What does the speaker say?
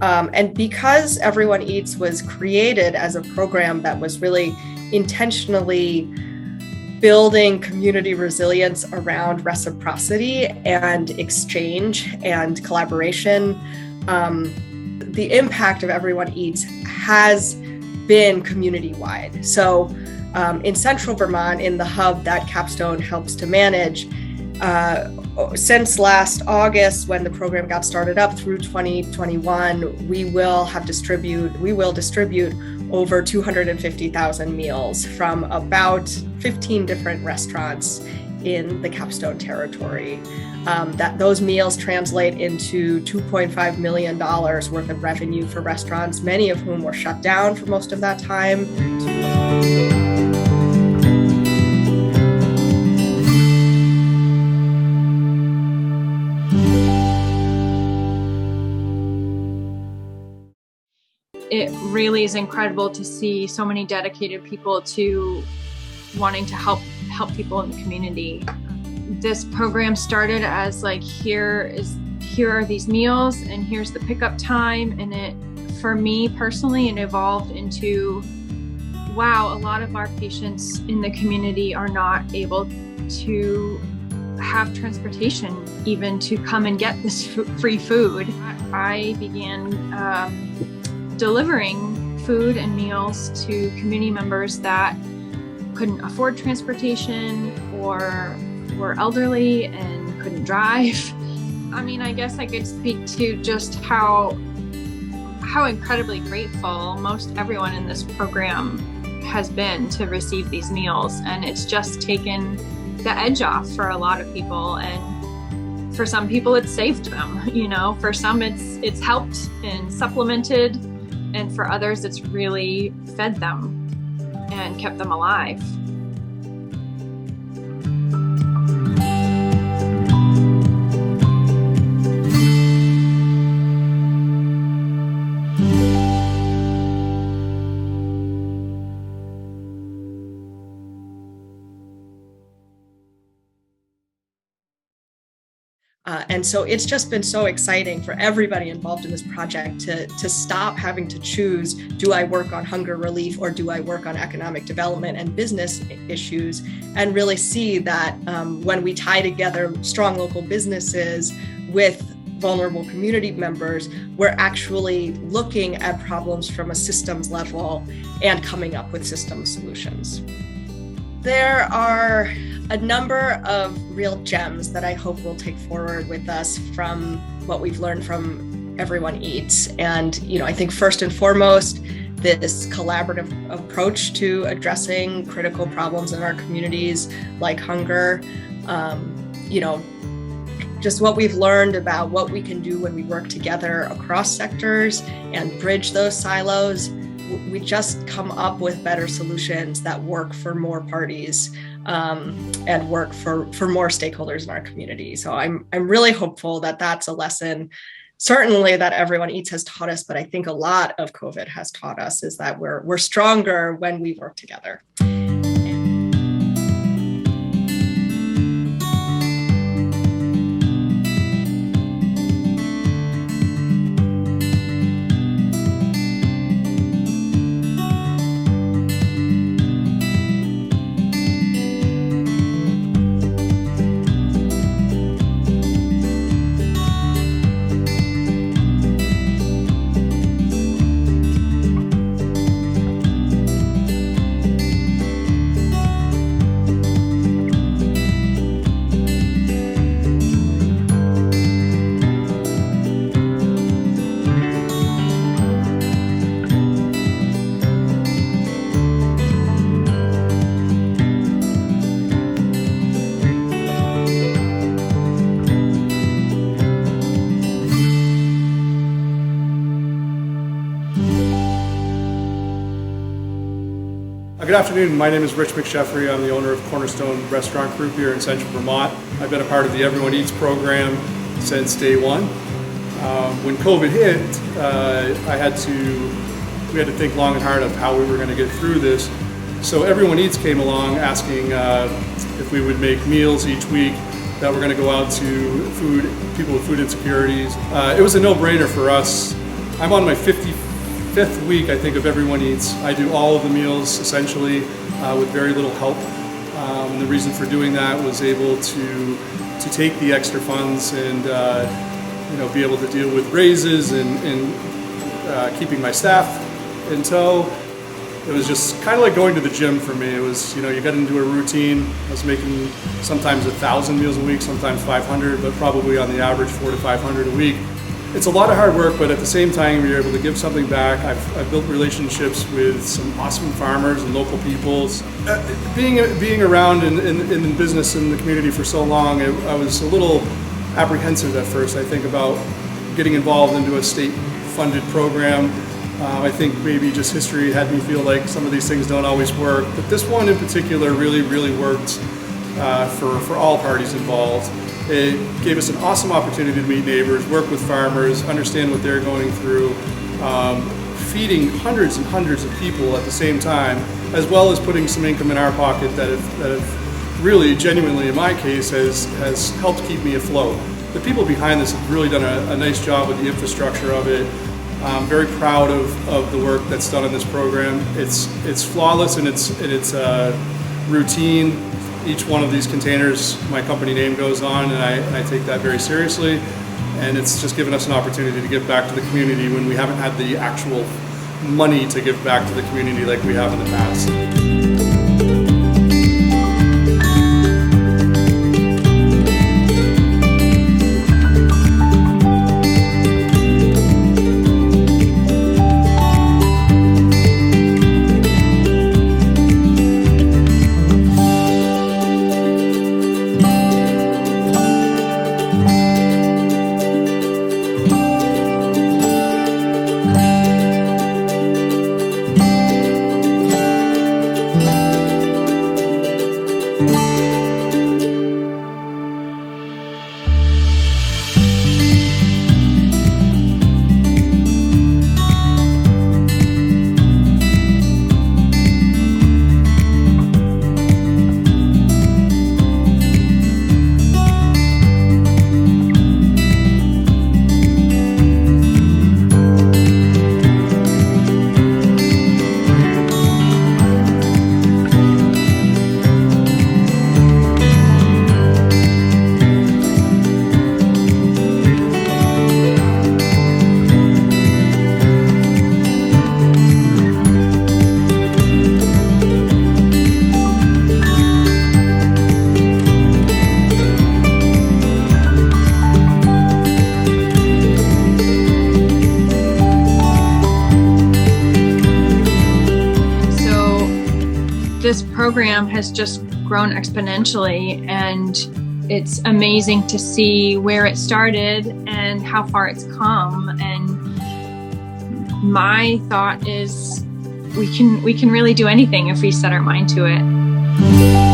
And because Everyone Eats was created as a program that was really intentionally building community resilience around reciprocity and exchange and collaboration, the impact of Everyone Eats has been community-wide. So in central Vermont, in the hub that Capstone helps to manage, since last August, when the program got started up through 2021, we will distribute over 250,000 meals from about 15 different restaurants in the Capstone territory. Those meals translate into $2.5 million worth of revenue for restaurants, many of whom were shut down for most of that time. It really is incredible to see so many dedicated people to wanting to help people in the community. This program started as like, here are these meals and here's the pickup time, and it, for me personally, it evolved into, wow, a lot of our patients in the community are not able to have transportation even to come and get this free food. I began delivering food and meals to community members that couldn't afford transportation or were elderly and couldn't drive. I mean, I guess I could speak to just how incredibly grateful most everyone in this program has been to receive these meals, and it's just taken the edge off for a lot of people, and for some people it's saved them, you know, for some it's helped and supplemented, and for others it's really fed them and kept them alive. And so it's just been so exciting for everybody involved in this project to stop having to choose, do I work on hunger relief or do I work on economic development and business issues, and really see that when we tie together strong local businesses with vulnerable community members, we're actually looking at problems from a systems level and coming up with system solutions. There are a number of real gems that I hope we'll take forward with us from what we've learned from Everyone Eats. And, you know, I think first and foremost, this collaborative approach to addressing critical problems in our communities like hunger, you know, just what we've learned about what we can do when we work together across sectors and bridge those silos. We just come up with better solutions that work for more parties and work for more stakeholders in our community. So I'm really hopeful that that's a lesson, certainly that Everyone Eats has taught us, but I think a lot of COVID has taught us is that we're stronger when we work together. Good afternoon, my name is Rich McSheffrey. I'm the owner of Cornerstone Restaurant Group here in Central Vermont. I've been a part of the Everyone Eats program since day one. When COVID hit, we had to think long and hard of how we were going to get through this. So Everyone Eats came along asking if we would make meals each week that were going to go out to people with food insecurities. It was a no-brainer for us. I'm on my 55th week, I think, of Everyone Eats. I do all of the meals essentially with very little help. The reason for doing that was able to take the extra funds and be able to deal with raises and keeping my staff in tow. It was just kind of like going to the gym for me. It was, you get into a routine. I was making sometimes 1,000 meals a week, sometimes 500, but probably on the average 400 to 500 a week. It's a lot of hard work, but at the same time, you're able to give something back. I've built relationships with some awesome farmers and local peoples. Being around in business in the community for so long, I was a little apprehensive at first, I think, about getting involved into a state-funded program. I think maybe just history had me feel like some of these things don't always work, but this one in particular really worked for all parties involved. It gave us an awesome opportunity to meet neighbors, work with farmers, understand what they're going through, feeding hundreds and hundreds of people at the same time, as well as putting some income in our pocket that have really, genuinely, in my case, has helped keep me afloat. The people behind this have really done a nice job with the infrastructure of it. I'm very proud of the work that's done in this program. It's flawless in its routine. Each one of these containers, my company name goes on, and I take that very seriously. And it's just given us an opportunity to give back to the community when we haven't had the actual money to give back to the community like we have in the past. This program has just grown exponentially, and it's amazing to see where it started and how far it's come. And my thought is we can really do anything if we set our mind to it.